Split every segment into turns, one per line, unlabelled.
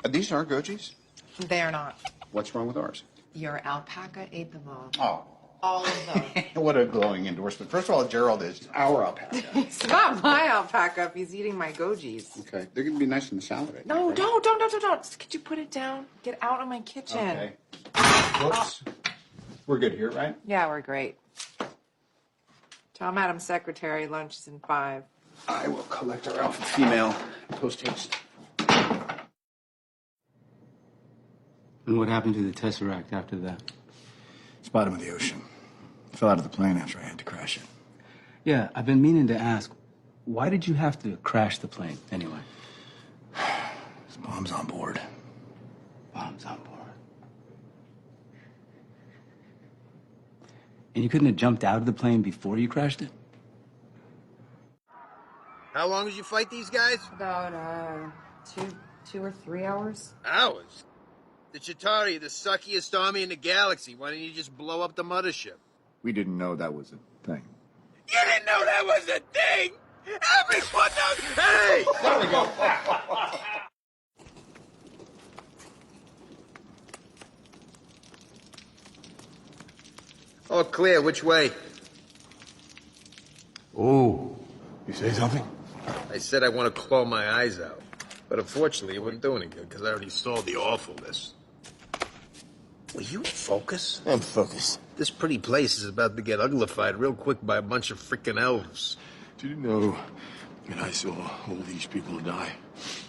These are Goji's?
They are not.
What's wrong with ours?
Your alpaca ate them all.
Oh.
All of them.
What a glowing endorsement. First of all, Gerald is our alpaca.
It's not my alpaca if he's eating my Gojis.
Okay. They're going to be nice in the salad. I think,
No,
right?
don't. Could you put it down? Get out of my kitchen.
Okay. Whoops. We're good here, right?
Yeah, we're great. Tell Madam Secretary lunch is in 5.
I will collect our alpha female post haste.
And what happened to the Tesseract after that?
It's bottom of the ocean. Fell out of the plane after I had to crash it.
Yeah, I've been meaning to ask, why did you have to crash the plane anyway?
There's bombs on board.
Bombs on board. And you couldn't have jumped out of the plane before you crashed it?
How long did you fight these guys?
About, 2 or 3 hours.
Hours. The Chitauri, the suckiest army in the galaxy. Why didn't you just blow up the mothership?
We didn't know that was a thing.
You didn't know that was a thing! Everyone knows! Hey!
There we go.
All clear, which way?
Oh, you say something?
I said I want to claw my eyes out. But unfortunately, it wouldn't do any good, because I already saw the awfulness. Will you focus?
I'm focused.
This pretty place is about to get uglified real quick by a bunch of freaking elves.
Did you know that I saw all these people die?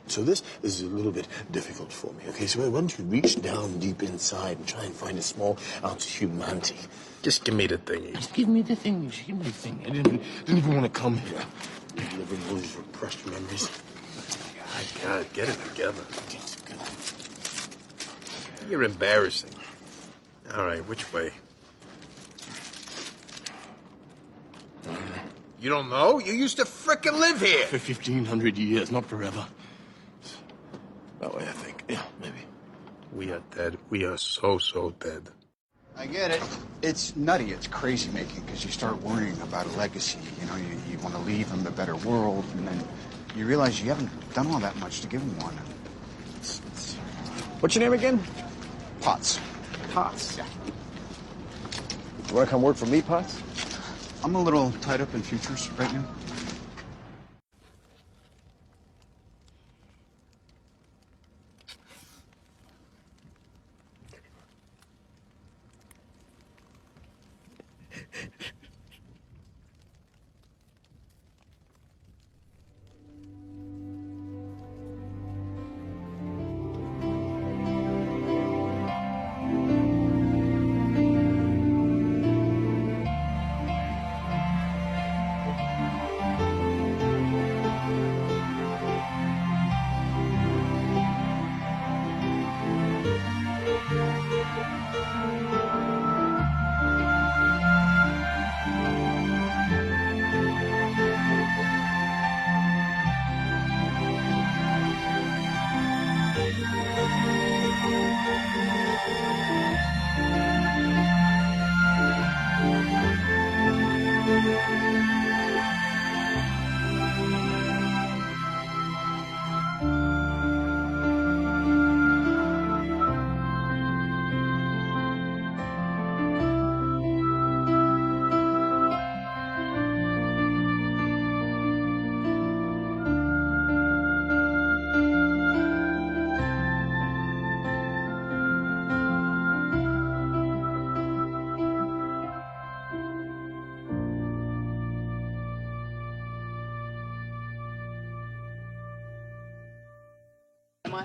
So this is a little bit difficult for me, okay? So I want to reach down deep inside and try and find a small ounce of humanity.
Just give me the thingy.
Just give me the thing. Just give me the thing. I didn't even want to come here. Delivering all these repressed memories.
My God, get it together. You're embarrassing. All right, which way? You don't know? You used to frickin' live here.
For 1,500 years, not forever. That way, I think. Yeah, maybe.
We are dead. We are so dead.
I get it. It's nutty. It's crazy making because you start worrying about a legacy. You know, you want to leave them a better world, and then you realize you haven't done all that much to give them one.
What's your name again?
Potts.
Potts.
Yeah.
You want to come work for me, Potts?
I'm a little tied up in futures right now.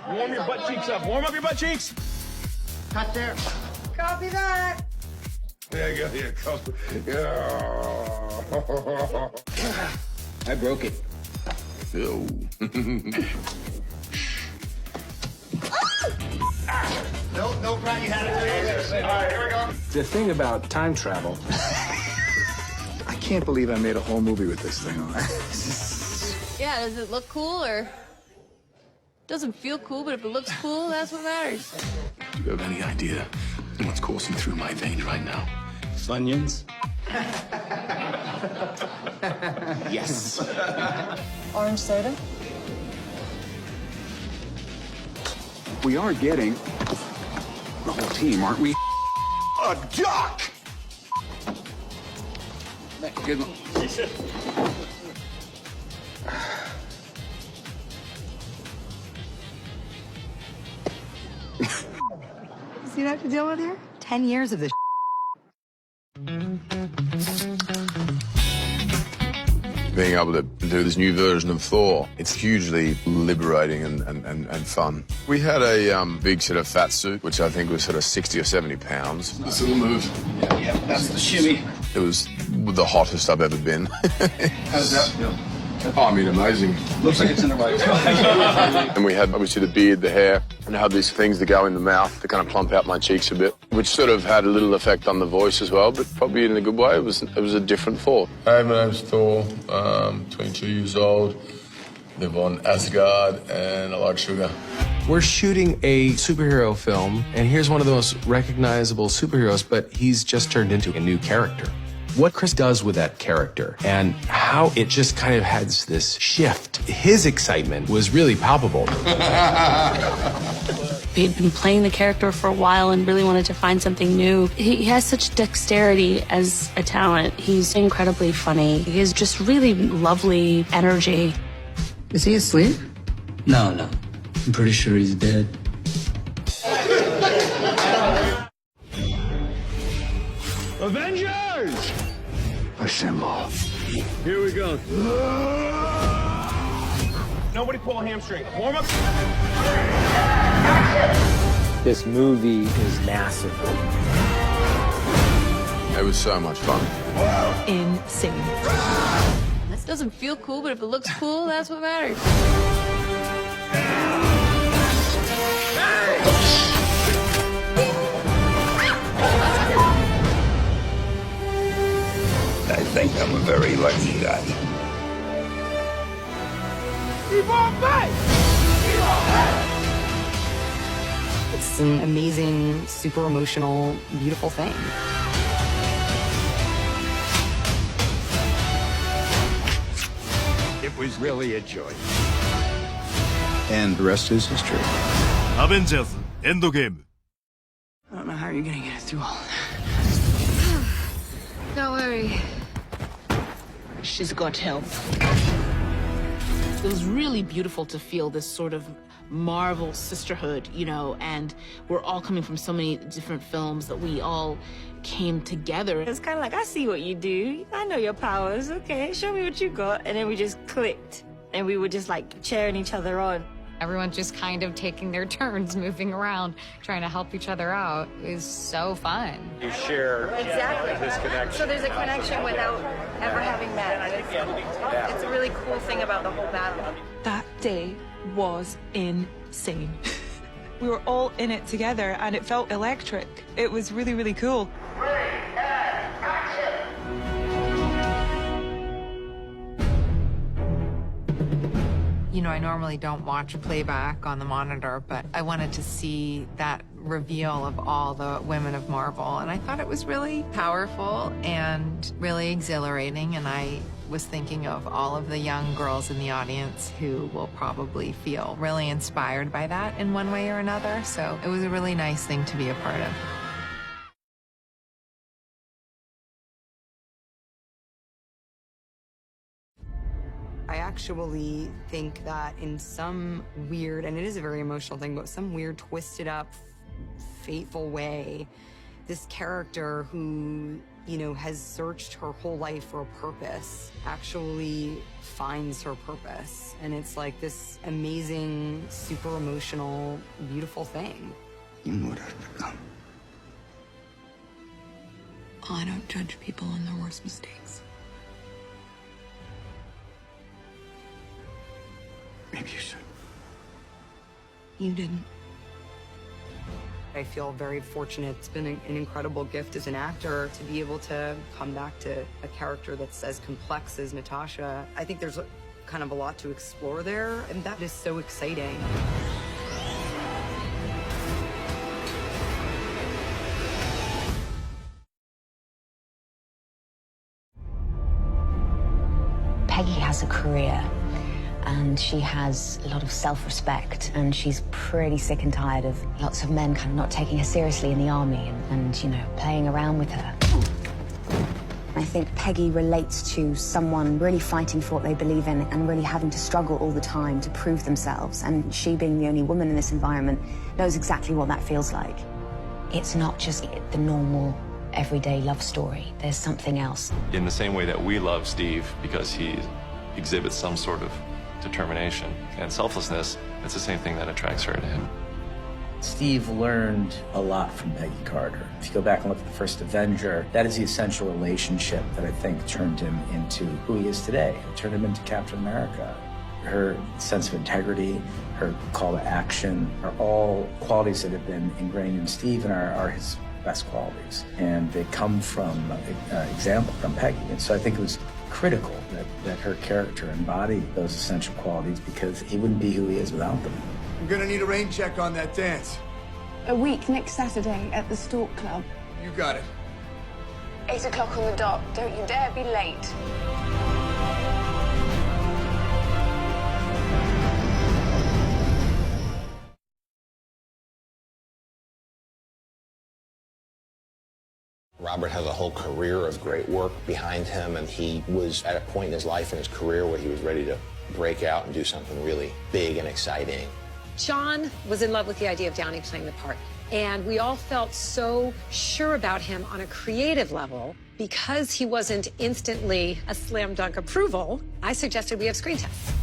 Warm your butt cheeks up. Warm up your butt cheeks.
Cut there.
Copy that.
Yeah, yeah, come. Yeah.
I broke it.
Ew.
No, Brad, you had it. All right, here we go.
The thing about time travel, I can't believe I made a whole movie with this thing on.
Yeah, does it look cool or... Doesn't feel cool, but if it looks cool, that's what matters.
Do you have any idea what's coursing through my veins right now?
Funyuns?
Yes.
Orange soda?
We are getting the whole team, aren't we?
A duck!
Good one.
See what I have to deal with here? 10 years of this.
Being able to do this new version of Thor, it's hugely liberating and fun. We had a big sort of fat suit, which I think was sort of 60 or 70 pounds.
This little move. Yeah, that's the shimmy.
It was the hottest I've ever been.
How does that feel?
Oh, I mean, amazing.
Looks like it's in the right spot.
And we had obviously the beard, the hair, and I had these things that go in the mouth to kind of plump out my cheeks a bit, which sort of had a little effect on the voice as well, but probably in a good way. It was a different Thor.
Hi, my name's Thor. 22 years old. Live on Asgard, and I like sugar.
We're shooting a superhero film, and here's one of the most recognizable superheroes, but he's just turned into a new character. What Chris does with that character and how it just kind of has this shift. His excitement was really palpable.
He'd been playing the character for a while and really wanted to find something new. He has such dexterity as a talent. He's incredibly funny. He has just really lovely energy.
Is he asleep?
No. I'm pretty sure he's dead.
Avengers!
Assemble.
Here we go. Nobody pull a hamstring. Warm up.
This movie is massive.
It was so much fun.
Insane.
This doesn't feel cool, but if it looks cool, that's what matters.
I think I'm a very lucky guy.
It's an amazing, super emotional, beautiful thing.
It was really a joy.
And the rest is history.
Avengers Endgame.
I don't know how you're gonna get through all that.
Don't worry.
She's got help.
It was really beautiful to feel this sort of Marvel sisterhood, you know, and we're all coming from so many different films that we all came together.
It's kind of like, I see what you do. I know your powers. Okay, show me what you got. And then we just clicked. And we were just like cheering each other on.
Everyone just kind of taking their turns, moving around, trying to help each other out. It was so fun.
You share this connection.
So there's a connection without ever having met. It's a really cool thing about the whole battle.
That day was insane. We were all in it together and it felt electric. It was really, really cool.
You know, I normally don't watch playback on the monitor, but I wanted to see that reveal of all the women of Marvel, and I thought it was really powerful and really exhilarating, and I was thinking of all of the young girls in the audience who will probably feel really inspired by that in one way or another, so it was a really nice thing to be a part of.
I actually think that in some weird, and it is a very emotional thing, but some weird, twisted up, fateful way, this character who, you know, has searched her whole life for a purpose actually finds her purpose. And it's like this amazing, super emotional, beautiful thing.
You know what I've become.
I don't judge people on their worst mistakes.
Maybe you should.
You didn't. I feel very fortunate. It's been an incredible gift as an actor to be able to come back to a character that's as complex as Natasha. I think there's kind of a lot to explore there, and that is so exciting.
Peggy has a career. and she has a lot of self-respect, and she's pretty sick and tired of lots of men kind of not taking her seriously in the army and you know, playing around with her. I think Peggy relates to someone really fighting for what they believe in and really having to struggle all the time to prove themselves. And she, being the only woman in this environment, knows exactly what that feels like. It's not just the normal, everyday love story. There's something else.
In the same way that we love Steve because he exhibits some sort of determination and selflessness, it's the same thing that attracts her to him.
Steve learned a lot from Peggy Carter. If you go back and look at the first Avenger, that is the essential relationship that I think turned him into who he is today. It turned him into Captain America. Her sense of integrity, her call to action are all qualities that have been ingrained in Steve and are his best qualities. And they come from example from Peggy. And so I think it was critical that her character embodied those essential qualities because he wouldn't be who he is without them.
I'm gonna need a rain check on that dance.
A week next Saturday at the Stork Club.
You got it.
8 o'clock on the dot. Don't you dare be late.
Robert has a whole career of great work behind him, and he was at a point in his life and his career where he was ready to break out and do something really big and exciting.
John was in love with the idea of Downey playing the part, and we all felt so sure about him on a creative level. Because he wasn't instantly a slam dunk approval, I suggested we have screen tests.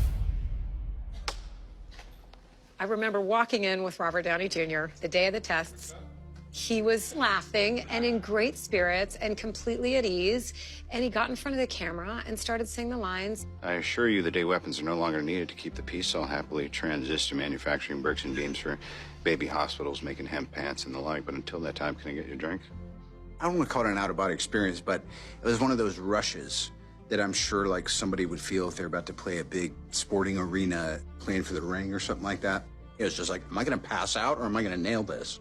I remember walking in with Robert Downey Jr. the day of the tests. He was laughing and in great spirits and completely at ease, and he got in front of the camera and started saying the lines.
I assure you the day weapons are no longer needed to keep the peace. I'll happily transist to manufacturing bricks and beams for baby hospitals, making hemp pants and the like, but until that time, can I get you a drink? I don't want to call it an out-of-body experience, but it was one of those rushes that I'm sure like somebody would feel if they're about to play a big sporting arena, playing for the ring or something like that. It was just like, am I going to pass out or am I going to nail this?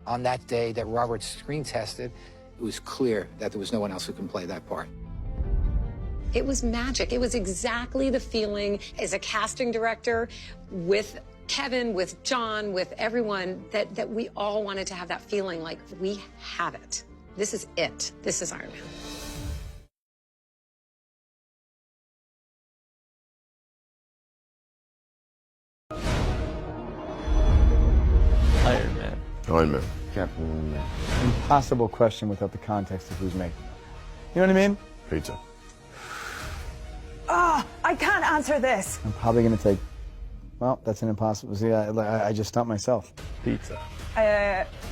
On that day that Robert screen tested, it was clear that there was no one else who can play that part.
It was magic. It was exactly the feeling as a casting director with Kevin, with John, with everyone, that we all wanted to have that feeling like we have it. This is it. This is Iron Man.
Iron Man.
Iron Man.
Captain America.
Impossible question without the context of who's making it. You know what I mean?
Pizza.
Ah, I can't answer this.
I'm probably going to take, well, that's an impossible. See, I just stumped myself.
Pizza.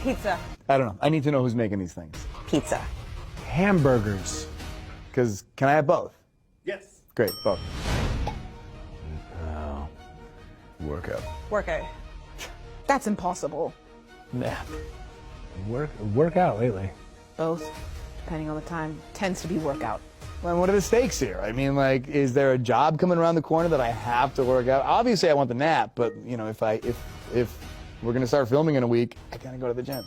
Pizza.
I don't know. I need to know who's making these things.
Pizza.
Hamburgers. Because, can I have both?
Yes.
Great, both.
Workout.
Workout. That's impossible.
Nap. Workout lately.
Both, depending on the time, tends to be workout.
Well, what are the stakes here? I mean, like, is there a job coming around the corner that I have to work out? Obviously, I want the nap, but, you know, if we're going to start filming in a week, I gotta go to the gym.